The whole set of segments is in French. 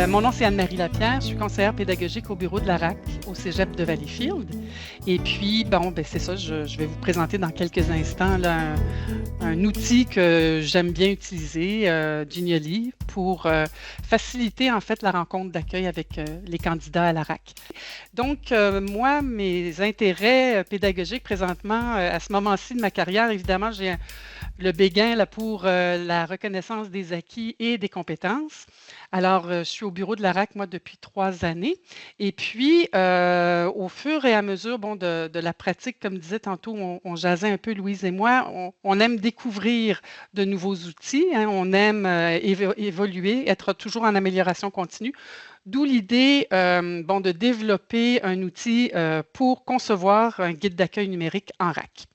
Mon nom, c'est Anne-Marie Lapierre. Je suis conseillère pédagogique au bureau de la RAC au Cégep de Valleyfield. Et puis, c'est ça, je vais vous présenter dans quelques instants là, un outil que j'aime bien utiliser, Genially, pour faciliter en fait la rencontre d'accueil avec les candidats à la RAC. Donc, moi, mes intérêts pédagogiques présentement, à ce moment-ci de ma carrière, évidemment, j'ai le béguin là, pour la reconnaissance des acquis et des compétences. Alors, je suis au bureau de la RAC, moi, depuis 3 années. Et puis, au fur et à mesure de la pratique, comme disait tantôt, on jasait un peu, Louise et moi, on aime découvrir de nouveaux outils, hein, on aime évoluer, être toujours en amélioration continue. D'où l'idée de développer un outil pour concevoir un guide d'accueil numérique en RAC.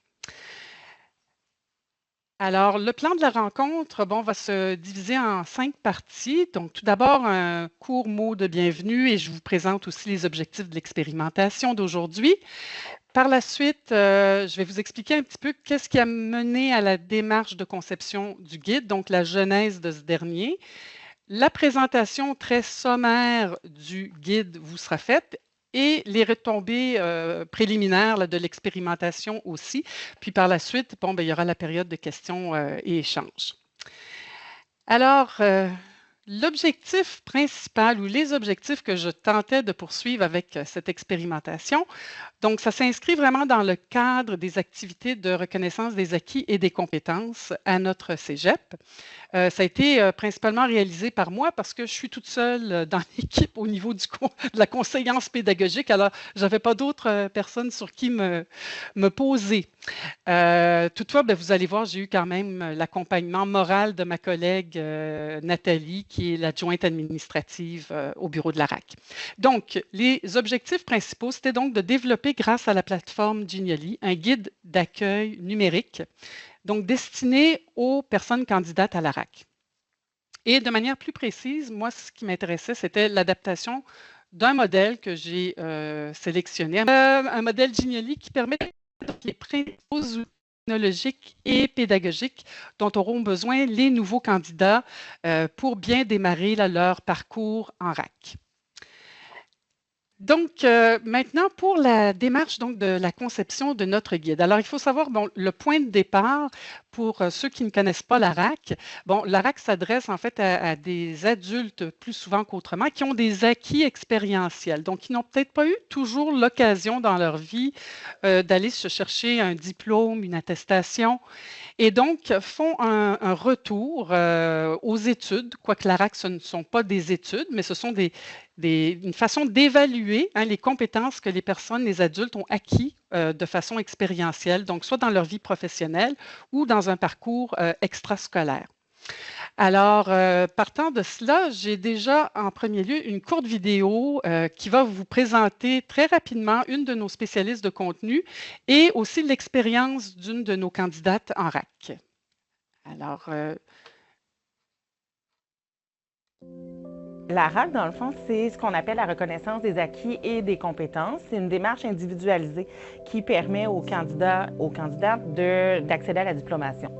Alors, le plan de la rencontre, va se diviser en 5 parties. Donc, tout d'abord, un court mot de bienvenue et je vous présente aussi les objectifs de l'expérimentation d'aujourd'hui. Par la suite, je vais vous expliquer un petit peu qu'est-ce qui a mené à la démarche de conception du guide, donc la genèse de ce dernier. La présentation très sommaire du guide vous sera faite et les retombées préliminaires là, de l'expérimentation aussi. Puis par la suite, il y aura la période de questions et échanges. Alors, l'objectif principal ou les objectifs que je tentais de poursuivre avec cette expérimentation, donc ça s'inscrit vraiment dans le cadre des activités de reconnaissance des acquis et des compétences à notre cégep. Ça a été principalement réalisé par moi parce que je suis toute seule dans l'équipe au niveau de la conseillance pédagogique. Alors, je n'avais pas d'autres personnes sur qui me poser. Toutefois, vous allez voir, j'ai eu quand même l'accompagnement moral de ma collègue Nathalie, qui est l'adjointe administrative au bureau de la RAC. Donc, les objectifs principaux, c'était donc de développer grâce à la plateforme Genially un guide d'accueil numérique, donc destiné aux personnes candidates à la RAC. Et de manière plus précise, moi, ce qui m'intéressait, c'était l'adaptation d'un modèle que j'ai sélectionné, un modèle Genially qui permet les principaux outils technologiques et pédagogiques dont auront besoin les nouveaux candidats pour bien démarrer leur parcours en RAC. Donc, maintenant, pour la démarche donc, de la conception de notre guide. Alors, il faut savoir, le point de départ, pour ceux qui ne connaissent pas la RAC, la RAC s'adresse en fait à des adultes plus souvent qu'autrement qui ont des acquis expérientiels, donc qui n'ont peut-être pas eu toujours l'occasion dans leur vie d'aller se chercher un diplôme, une attestation, et donc font un retour aux études, quoique la RAC, ce ne sont pas des études, mais ce sont une façon d'évaluer les compétences que les personnes, les adultes ont acquis de façon expérientielle, donc soit dans leur vie professionnelle ou dans un parcours extrascolaire. Alors, partant de cela, j'ai déjà en premier lieu une courte vidéo qui va vous présenter très rapidement une de nos spécialistes de contenu et aussi l'expérience d'une de nos candidates en RAC. Alors, la RAC, dans le fond, c'est ce qu'on appelle la reconnaissance des acquis et des compétences. C'est une démarche individualisée qui permet aux candidats, aux candidates d'accéder à la diplomation.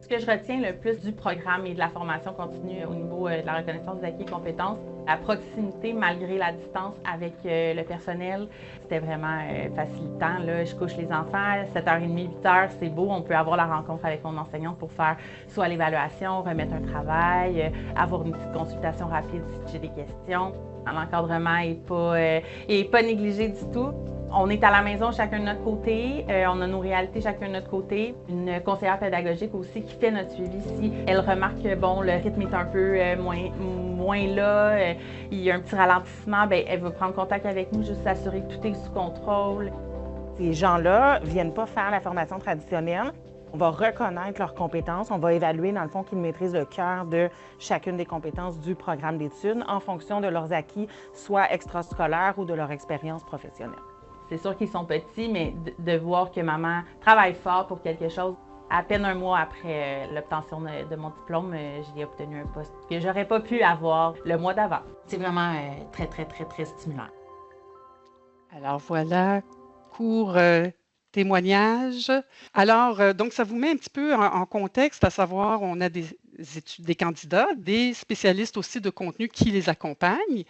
Ce que je retiens le plus du programme et de la formation continue au niveau de la reconnaissance des acquis et compétences, la proximité malgré la distance avec le personnel, c'était vraiment facilitant. Là, je couche les enfants, 7h30, 8h, c'est beau, on peut avoir la rencontre avec mon enseignante pour faire soit l'évaluation, remettre un travail, avoir une petite consultation rapide si j'ai des questions. L'encadrement n'est pas négligé du tout. On est à la maison chacun de notre côté, on a nos réalités chacun de notre côté. Une conseillère pédagogique aussi qui fait notre suivi si elle remarque que le rythme est un peu moins là, il y a un petit ralentissement, elle va prendre contact avec nous, juste s'assurer que tout est sous contrôle. Ces gens-là ne viennent pas faire la formation traditionnelle. On va reconnaître leurs compétences, on va évaluer dans le fond qu'ils maîtrisent le cœur de chacune des compétences du programme d'études en fonction de leurs acquis, soit extrascolaires ou de leur expérience professionnelle. C'est sûr qu'ils sont petits, mais de voir que maman travaille fort pour quelque chose. À peine un mois après l'obtention de mon diplôme, j'ai obtenu un poste que j'aurais pas pu avoir le mois d'avant. C'est vraiment très, très, très, très stimulant. Alors voilà, court témoignage. Alors, donc ça vous met un petit peu en contexte, à savoir, on a des candidats, des spécialistes aussi de contenu qui les accompagnent.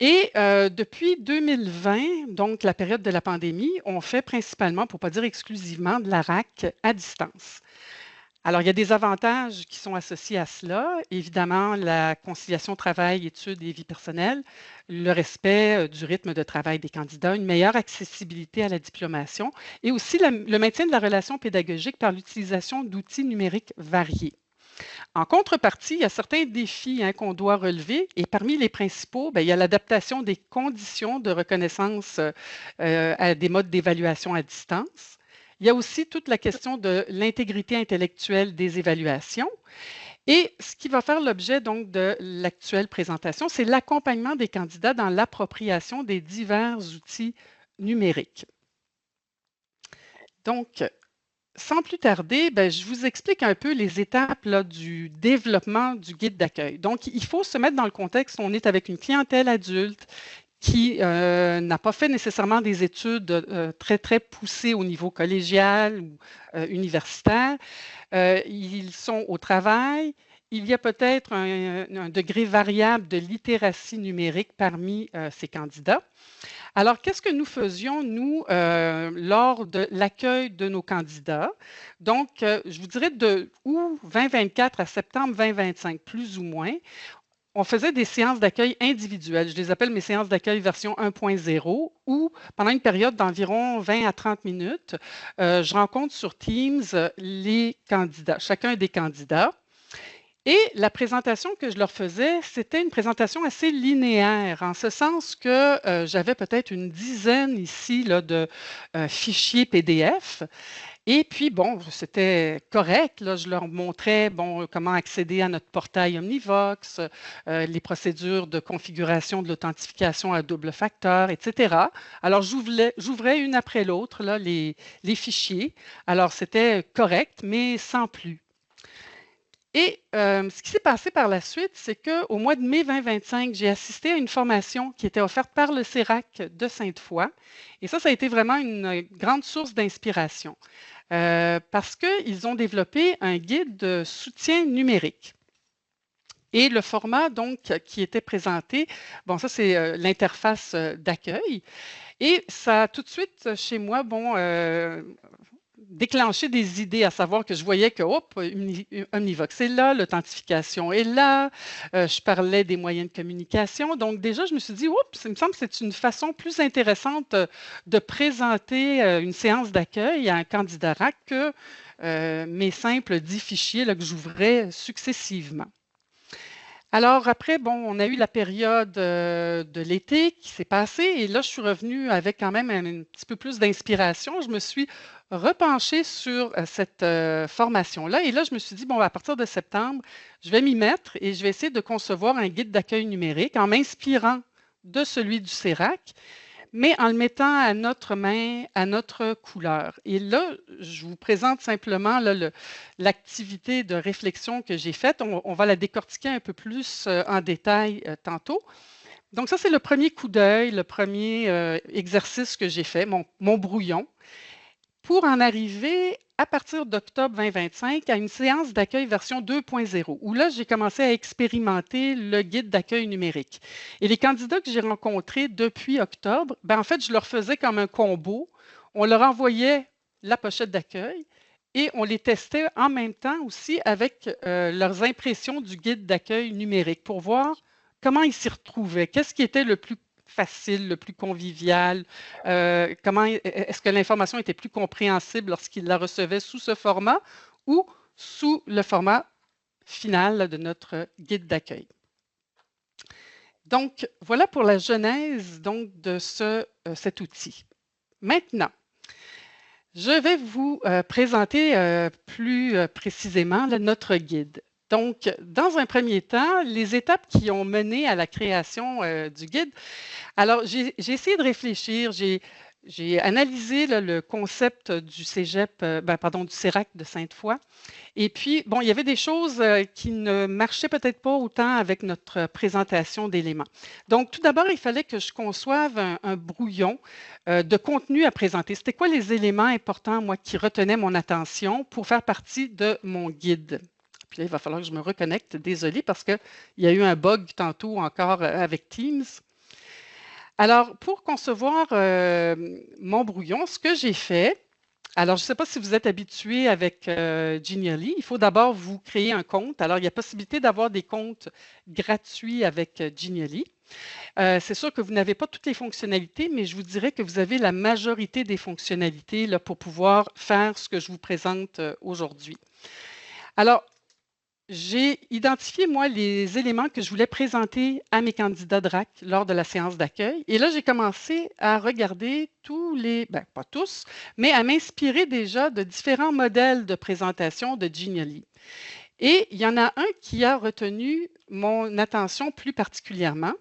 Et depuis 2020, donc la période de la pandémie, on fait principalement, pour ne pas dire exclusivement, de la RAC à distance. Alors, il y a des avantages qui sont associés à cela. Évidemment, la conciliation travail, études et vie personnelle, le respect du rythme de travail des candidats, une meilleure accessibilité à la diplomation et aussi le maintien de la relation pédagogique par l'utilisation d'outils numériques variés. En contrepartie, il y a certains défis qu'on doit relever et parmi les principaux, il y a l'adaptation des conditions de reconnaissance à des modes d'évaluation à distance. Il y a aussi toute la question de l'intégrité intellectuelle des évaluations. Et ce qui va faire l'objet donc de l'actuelle présentation, c'est l'accompagnement des candidats dans l'appropriation des divers outils numériques. Donc, sans plus tarder, je vous explique un peu les étapes là, du développement du guide d'accueil. Donc, il faut se mettre dans le contexte, on est avec une clientèle adulte qui n'a pas fait nécessairement des études très, très poussées au niveau collégial ou universitaire. Ils sont au travail. Il y a peut-être un degré variable de littératie numérique parmi ces candidats. Alors, qu'est-ce que nous faisions, nous, lors de l'accueil de nos candidats? Donc, je vous dirais de août 2024 à septembre 2025, plus ou moins, on faisait des séances d'accueil individuelles. Je les appelle mes séances d'accueil version 1.0, où pendant une période d'environ 20 à 30 minutes, je rencontre sur Teams les candidats, chacun des candidats. Et la présentation que je leur faisais, c'était une présentation assez linéaire, en ce sens que j'avais peut-être une dizaine ici là, de fichiers PDF. Et puis, bon, c'était correct. Là, je leur montrais comment accéder à notre portail Omnivox, les procédures de configuration de l'authentification à double facteur, etc. Alors, j'ouvrais une après l'autre là, les fichiers. Alors, c'était correct, mais sans plus. Et ce qui s'est passé par la suite, c'est qu'au mois de mai 2025, j'ai assisté à une formation qui était offerte par le CERAC de Sainte-Foy. Et ça a été vraiment une grande source d'inspiration parce qu'ils ont développé un guide de soutien numérique. Et le format, donc, qui était présenté, bon, ça, c'est l'interface d'accueil. Et ça a tout de suite, chez moi, déclencher des idées, à savoir que je voyais que, Omnivox est là, l'authentification est là, je parlais des moyens de communication. Donc, déjà, je me suis dit, il me semble que c'est une façon plus intéressante de présenter une séance d'accueil à un candidat RAC que mes simples 10 fichiers là, que j'ouvrais successivement. Alors après, on a eu la période de l'été qui s'est passée et là, je suis revenue avec quand même un petit peu plus d'inspiration. Je me suis repenchée sur cette formation-là et là, je me suis dit, à partir de septembre, je vais m'y mettre et je vais essayer de concevoir un guide d'accueil numérique en m'inspirant de celui du CERAC, mais en le mettant à notre main, à notre couleur. Et là, je vous présente simplement l'activité de réflexion que j'ai faite. On va la décortiquer un peu plus en détail tantôt. Donc ça, c'est le premier coup d'œil, le premier exercice que j'ai fait, mon brouillon, pour en arriver à partir d'octobre 2025 à une séance d'accueil version 2.0, où là, j'ai commencé à expérimenter le guide d'accueil numérique. Et les candidats que j'ai rencontrés depuis octobre, en fait, je leur faisais comme un combo. On leur envoyait la pochette d'accueil et on les testait en même temps aussi avec leurs impressions du guide d'accueil numérique pour voir comment ils s'y retrouvaient, qu'est-ce qui était le plus facile, le plus convivial, comment est-ce que l'information était plus compréhensible lorsqu'ils la recevaient sous ce format ou sous le format final de notre guide d'accueil. Donc, voilà pour la genèse donc, de cet outil. Maintenant, je vais vous présenter plus précisément notre guide. Donc, dans un premier temps, les étapes qui ont mené à la création du guide. Alors, j'ai essayé de réfléchir, j'ai analysé le concept du cégep, du CERAC de Sainte-Foy. Et puis, il y avait des choses qui ne marchaient peut-être pas autant avec notre présentation d'éléments. Donc, tout d'abord, il fallait que je conçoive un brouillon de contenu à présenter. C'était quoi les éléments importants, moi, qui retenaient mon attention pour faire partie de mon guide? Puis là, il va falloir que je me reconnecte. Désolée parce qu'il y a eu un bug tantôt encore avec Teams. Alors, pour concevoir mon brouillon, ce que j'ai fait, alors je ne sais pas si vous êtes habitué avec Genially, il faut d'abord vous créer un compte. Alors, il y a possibilité d'avoir des comptes gratuits avec Genially. C'est sûr que vous n'avez pas toutes les fonctionnalités, mais je vous dirais que vous avez la majorité des fonctionnalités là, pour pouvoir faire ce que je vous présente aujourd'hui. Alors, j'ai identifié, moi, les éléments que je voulais présenter à mes candidats DRAC lors de la séance d'accueil. Et là, j'ai commencé à regarder tous les, pas tous, mais à m'inspirer déjà de différents modèles de présentation de Genially. Et il y en a un qui a retenu mon attention plus particulièrement.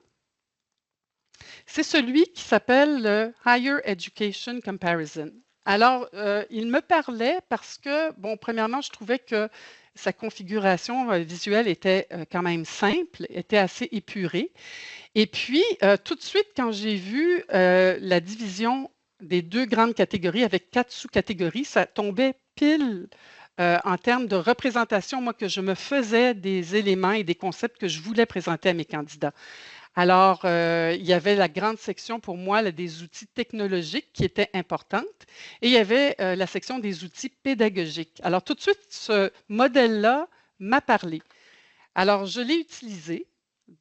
C'est celui qui s'appelle le Higher Education Comparison. Alors, il me parlait parce que, bon, premièrement, je trouvais que sa configuration visuelle était quand même simple, était assez épurée. Et puis, tout de suite, quand j'ai vu la division des deux grandes catégories avec 4 sous-catégories, ça tombait pile en termes de représentation, moi, que je me faisais des éléments et des concepts que je voulais présenter à mes candidats. Alors, il y avait la grande section pour moi là, des outils technologiques qui était importante et il y avait la section des outils pédagogiques. Alors, tout de suite, ce modèle-là m'a parlé. Alors, je l'ai utilisé.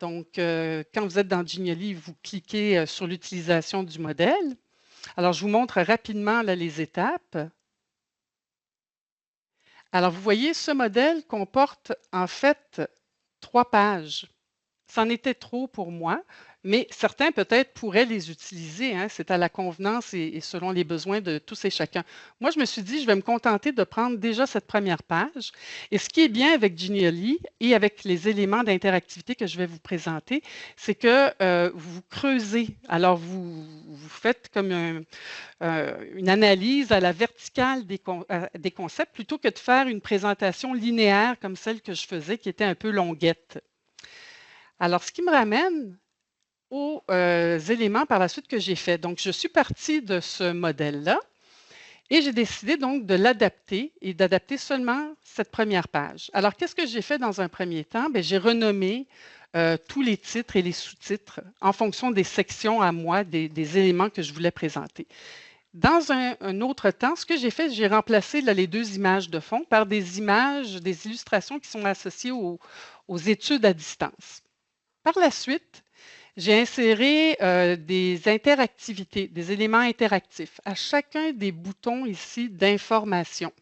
Donc, quand vous êtes dans Genially, vous cliquez sur l'utilisation du modèle. Alors, je vous montre rapidement là, les étapes. Alors, vous voyez, ce modèle comporte en fait 3 pages. C'en était trop pour moi, mais certains peut-être pourraient les utiliser. Hein, c'est à la convenance et selon les besoins de tous et chacun. Moi, je me suis dit, je vais me contenter de prendre déjà cette première page. Et ce qui est bien avec Genially et avec les éléments d'interactivité que je vais vous présenter, c'est que vous creusez. Alors, vous faites comme une analyse à la verticale des concepts plutôt que de faire une présentation linéaire comme celle que je faisais, qui était un peu longuette. Alors, ce qui me ramène aux éléments par la suite que j'ai fait. Donc, je suis partie de ce modèle-là et j'ai décidé donc de l'adapter et d'adapter seulement cette première page. Alors, qu'est-ce que j'ai fait dans un premier temps? Bien, j'ai renommé tous les titres et les sous-titres en fonction des sections à moi, des éléments que je voulais présenter. Dans un autre temps, ce que j'ai fait, j'ai remplacé là, les 2 images de fond par des images, des illustrations qui sont associées aux études à distance. Par la suite, j'ai inséré des interactivités, des éléments interactifs à chacun des boutons ici d'information.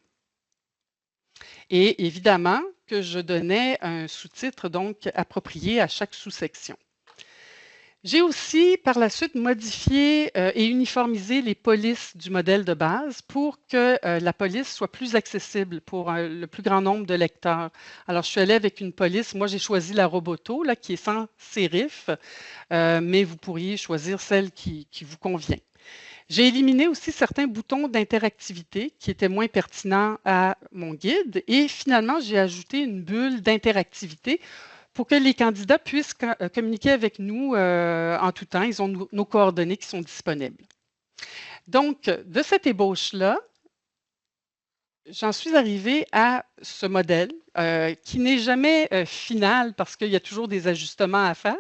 Et évidemment que je donnais un sous-titre donc approprié à chaque sous-section. J'ai aussi, par la suite, modifié et uniformisé les polices du modèle de base pour que la police soit plus accessible pour le plus grand nombre de lecteurs. Alors, je suis allée avec une police. Moi, j'ai choisi la Roboto, là, qui est sans sérif, mais vous pourriez choisir celle qui vous convient. J'ai éliminé aussi certains boutons d'interactivité qui étaient moins pertinents à mon guide et finalement, j'ai ajouté une bulle d'interactivité pour que les candidats puissent communiquer avec nous en tout temps. Ils ont nos coordonnées qui sont disponibles. Donc, de cette ébauche-là, j'en suis arrivée à ce modèle qui n'est jamais final parce qu'il y a toujours des ajustements à faire.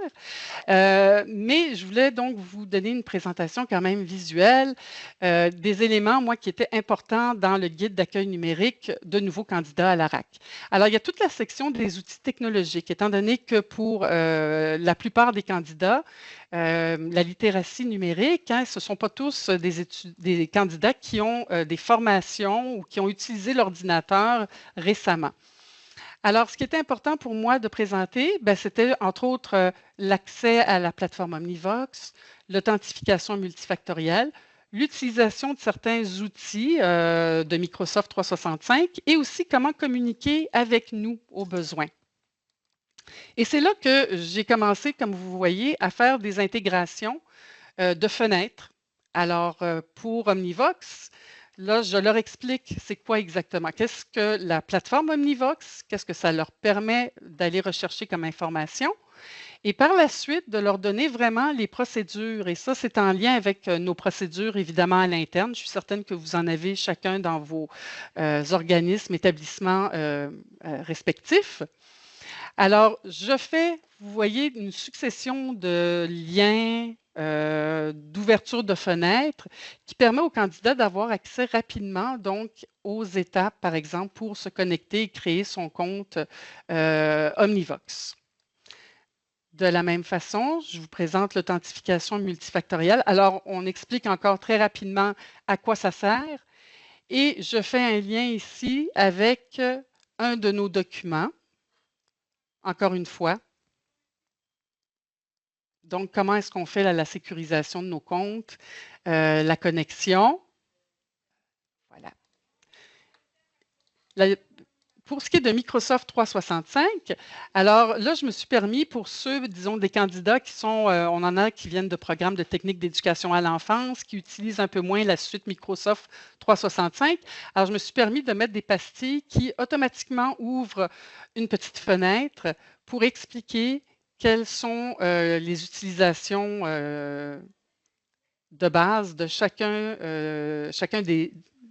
Mais je voulais donc vous donner une présentation quand même visuelle des éléments, moi, qui étaient importants dans le guide d'accueil numérique de nouveaux candidats à la RAC. Alors, il y a toute la section des outils technologiques, étant donné que pour la plupart des candidats, la littératie numérique, hein, ce ne sont pas tous des candidats qui ont des formations ou qui ont utilisé l'ordinateur récemment. Alors, ce qui était important pour moi de présenter, c'était entre autres l'accès à la plateforme Omnivox, l'authentification multifactorielle, l'utilisation de certains outils de Microsoft 365 et aussi comment communiquer avec nous au besoin. Et c'est là que j'ai commencé, comme vous voyez, à faire des intégrations de fenêtres. Alors, pour Omnivox, là, je leur explique c'est quoi exactement. Qu'est-ce que la plateforme Omnivox, qu'est-ce que ça leur permet d'aller rechercher comme information Et par la suite, de leur donner vraiment les procédures. Et ça, c'est en lien avec nos procédures, évidemment, à l'interne. Je suis certaine que vous en avez chacun dans vos organismes, établissements respectifs. Alors, je fais, vous voyez, une succession de liens, d'ouverture de fenêtres qui permet aux candidats d'avoir accès rapidement donc aux étapes, par exemple, pour se connecter et créer son compte Omnivox. De la même façon, je vous présente l'authentification multifactorielle. Alors, on explique encore très rapidement à quoi ça sert et je fais un lien ici avec un de nos documents. Encore une fois. Donc, comment est-ce qu'on fait la sécurisation de nos comptes, la connexion? Voilà. Pour ce qui est de Microsoft 365, alors là, je me suis permis pour ceux, disons, des candidats qui sont, on en a qui viennent de programmes de techniques d'éducation à l'enfance, qui utilisent un peu moins la suite Microsoft 365. Alors, je me suis permis de mettre des pastilles qui automatiquement ouvrent une petite fenêtre pour expliquer quelles sont les utilisations de base de chacun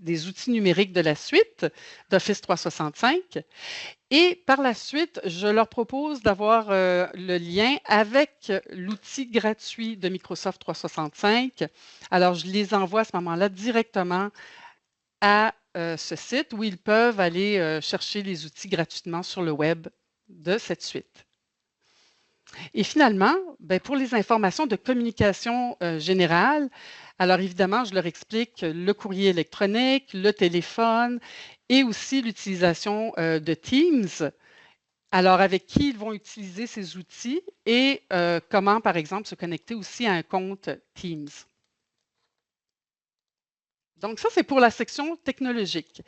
des outils numériques de la suite d'Office 365. Et par la suite, je leur propose d'avoir le lien avec l'outil gratuit de Microsoft 365. Alors, je les envoie à ce moment-là directement à ce site où ils peuvent aller chercher les outils gratuitement sur le web de cette suite. Et finalement, pour les informations de communication générale, alors évidemment, je leur explique le courrier électronique, le téléphone et aussi l'utilisation de Teams. Alors, avec qui ils vont utiliser ces outils et comment, par exemple, se connecter aussi à un compte Teams. Donc, ça, c'est pour la section technologique.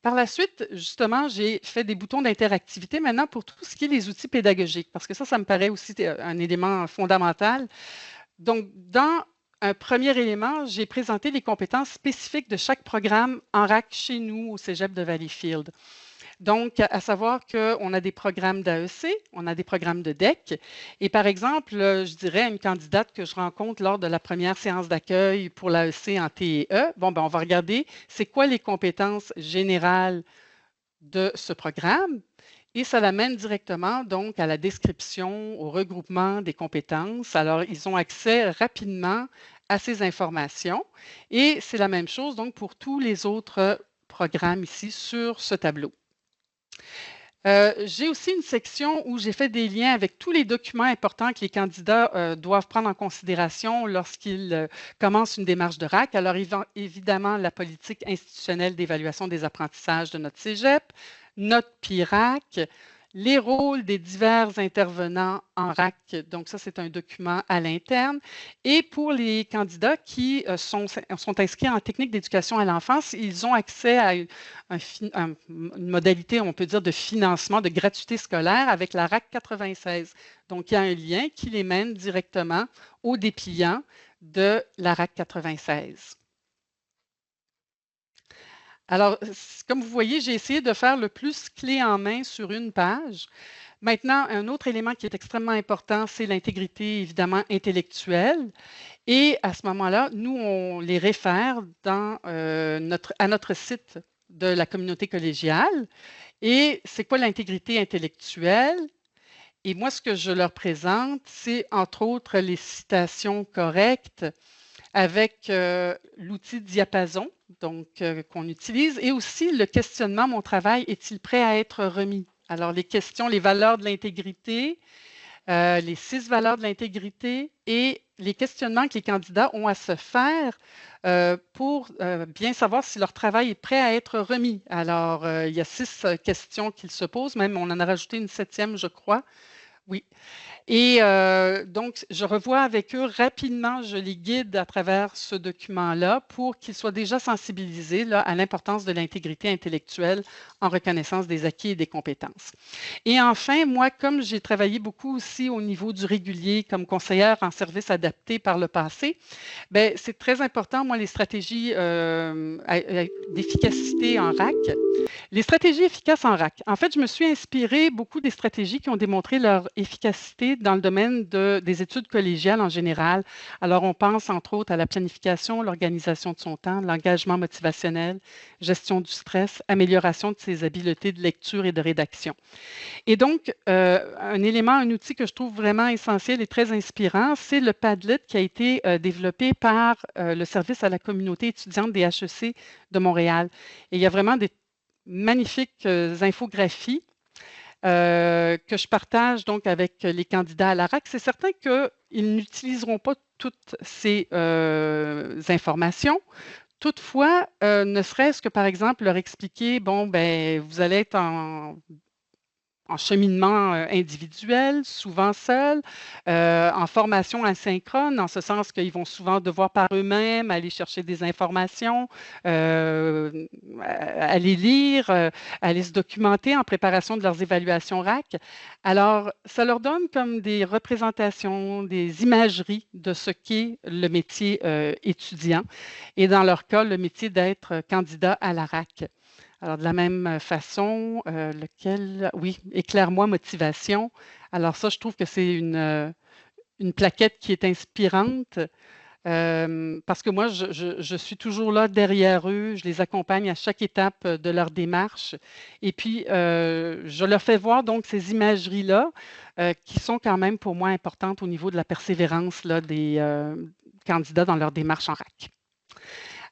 Par la suite, justement, j'ai fait des boutons d'interactivité maintenant pour tout ce qui est les outils pédagogiques, parce que ça me paraît aussi un élément fondamental. Donc, dans un premier élément, j'ai présenté les compétences spécifiques de chaque programme en RAC chez nous au Cégep de Valleyfield. Donc, à savoir qu'on a des programmes d'AEC, on a des programmes de DEC. Et par exemple, je dirais à une candidate que je rencontre lors de la première séance d'accueil pour l'AEC en TE, bon, on va regarder c'est quoi les compétences générales de ce programme. Et ça l'amène directement donc à la description, au regroupement des compétences. Alors, ils ont accès rapidement à ces informations. Et c'est la même chose donc pour tous les autres programmes ici sur ce tableau. J'ai aussi une section où j'ai fait des liens avec tous les documents importants que les candidats doivent prendre en considération lorsqu'ils commencent une démarche de RAC. Alors, évidemment, la politique institutionnelle d'évaluation des apprentissages de notre cégep, notre PIRAC, les rôles des divers intervenants en RAC. Donc, ça, c'est un document à l'interne. Et pour les candidats qui sont inscrits en technique d'éducation à l'enfance, ils ont accès à une modalité, on peut dire, de financement, de gratuité scolaire avec la RAC 96. Donc, il y a un lien qui les mène directement au dépliant de la RAC 96. Alors, comme vous voyez, j'ai essayé de faire le plus clé en main sur une page. Maintenant, un autre élément qui est extrêmement important, c'est l'intégrité, évidemment, intellectuelle. Et à ce moment-là, nous, on les réfère à notre site de la communauté collégiale. Et c'est quoi l'intégrité intellectuelle? Et moi, ce que je leur présente, c'est entre autres les citations correctes avec l'outil Diapason qu'on utilise et aussi le questionnement « Mon travail est-il prêt à être remis ?» Alors, les questions, les valeurs de l'intégrité, les 6 valeurs de l'intégrité et les questionnements que les candidats ont à se faire pour bien savoir si leur travail est prêt à être remis. Alors, il y a 6 questions qu'ils se posent, même on en a rajouté une 7e, je crois. Oui. Et donc, je revois avec eux rapidement, je les guide à travers ce document-là pour qu'ils soient déjà sensibilisés là, à l'importance de l'intégrité intellectuelle en reconnaissance des acquis et des compétences. Et enfin, moi, comme j'ai travaillé beaucoup aussi au niveau du régulier comme conseillère en service adapté par le passé, c'est très important, moi, les stratégies d'efficacité en RAC. Les stratégies efficaces en RAC. En fait, je me suis inspirée beaucoup des stratégies qui ont démontré leur efficacité dans le domaine des études collégiales en général. Alors, on pense entre autres à la planification, l'organisation de son temps, l'engagement motivationnel, gestion du stress, amélioration de ses habiletés de lecture et de rédaction. Et donc, un élément, un outil que je trouve vraiment essentiel et très inspirant, c'est le Padlet qui a été développé par le service à la communauté étudiante des HEC de Montréal. Et il y a vraiment des magnifiques infographies que je partage donc avec les candidats à la RAC. C'est certain qu'ils n'utiliseront pas toutes ces informations. Toutefois, ne serait-ce que, par exemple, leur expliquer, bon, ben, vous allez être en cheminement individuel, souvent seul, en formation asynchrone, en ce sens qu'ils vont souvent devoir par eux-mêmes aller chercher des informations, aller lire, aller se documenter en préparation de leurs évaluations RAC. Alors, ça leur donne comme des représentations, des imageries de ce qu'est le métier étudiant et dans leur cas, le métier d'être candidat à la RAC. Alors, de la même façon, oui, éclaire-moi motivation. Alors ça, je trouve que c'est une plaquette qui est inspirante parce que moi, je suis toujours là derrière eux, je les accompagne à chaque étape de leur démarche. Et puis, je leur fais voir donc ces imageries-là qui sont quand même pour moi importantes au niveau de la persévérance là, des candidats dans leur démarche en RAC.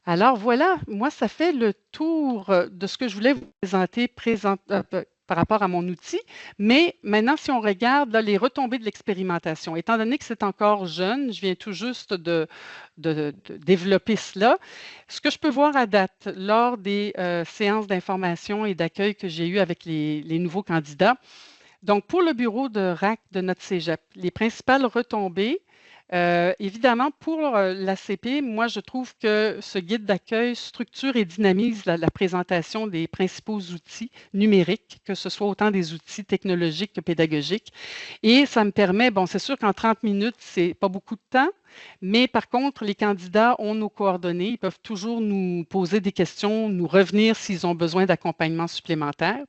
Alors voilà, moi, ça fait le tour de ce que je voulais vous présenter par rapport à mon outil. Mais maintenant, si on regarde là, les retombées de l'expérimentation, étant donné que c'est encore jeune, je viens tout juste de développer cela, ce que je peux voir à date lors des séances d'information et d'accueil que j'ai eues avec les nouveaux candidats, donc pour le bureau de RAC de notre cégep, les principales retombées, évidemment, pour l'ACP, moi, je trouve que ce guide d'accueil structure et dynamise la présentation des principaux outils numériques, que ce soit autant des outils technologiques que pédagogiques. Et ça me permet, bon, c'est sûr qu'en 30 minutes, c'est pas beaucoup de temps, mais par contre, les candidats ont nos coordonnées. Ils peuvent toujours nous poser des questions, nous revenir s'ils ont besoin d'accompagnement supplémentaire.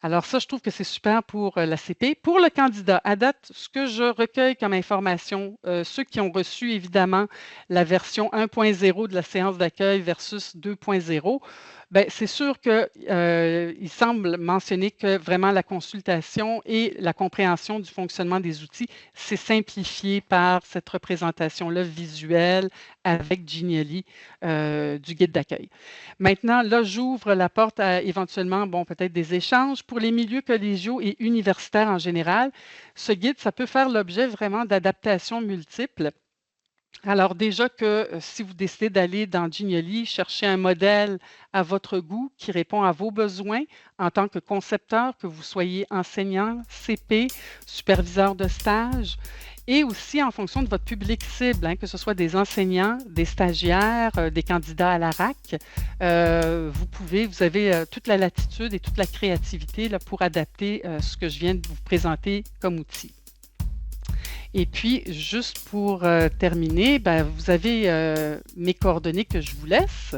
Alors ça, je trouve que c'est super pour l'ACP. Pour le candidat, à date, ce que je recueille comme information, ceux qui ont reçu évidemment la version 1.0 de la séance d'accueil versus 2.0, bien, c'est sûr qu'il semble mentionner que vraiment la consultation et la compréhension du fonctionnement des outils, c'est simplifié par cette représentation-là visuelle avec Genially du guide d'accueil. Maintenant, là, j'ouvre la porte à éventuellement, bon, peut-être des échanges. Pour les milieux collégiaux et universitaires en général, ce guide, ça peut faire l'objet vraiment d'adaptations multiples. Alors déjà que si vous décidez d'aller dans Genially, chercher un modèle à votre goût qui répond à vos besoins en tant que concepteur, que vous soyez enseignant, CP, superviseur de stage, et aussi en fonction de votre public cible, hein, que ce soit des enseignants, des stagiaires, des candidats à la RAC, vous avez toute la latitude et toute la créativité là, pour adapter ce que je viens de vous présenter comme outil. Et puis, juste pour terminer, ben, vous avez mes coordonnées que je vous laisse.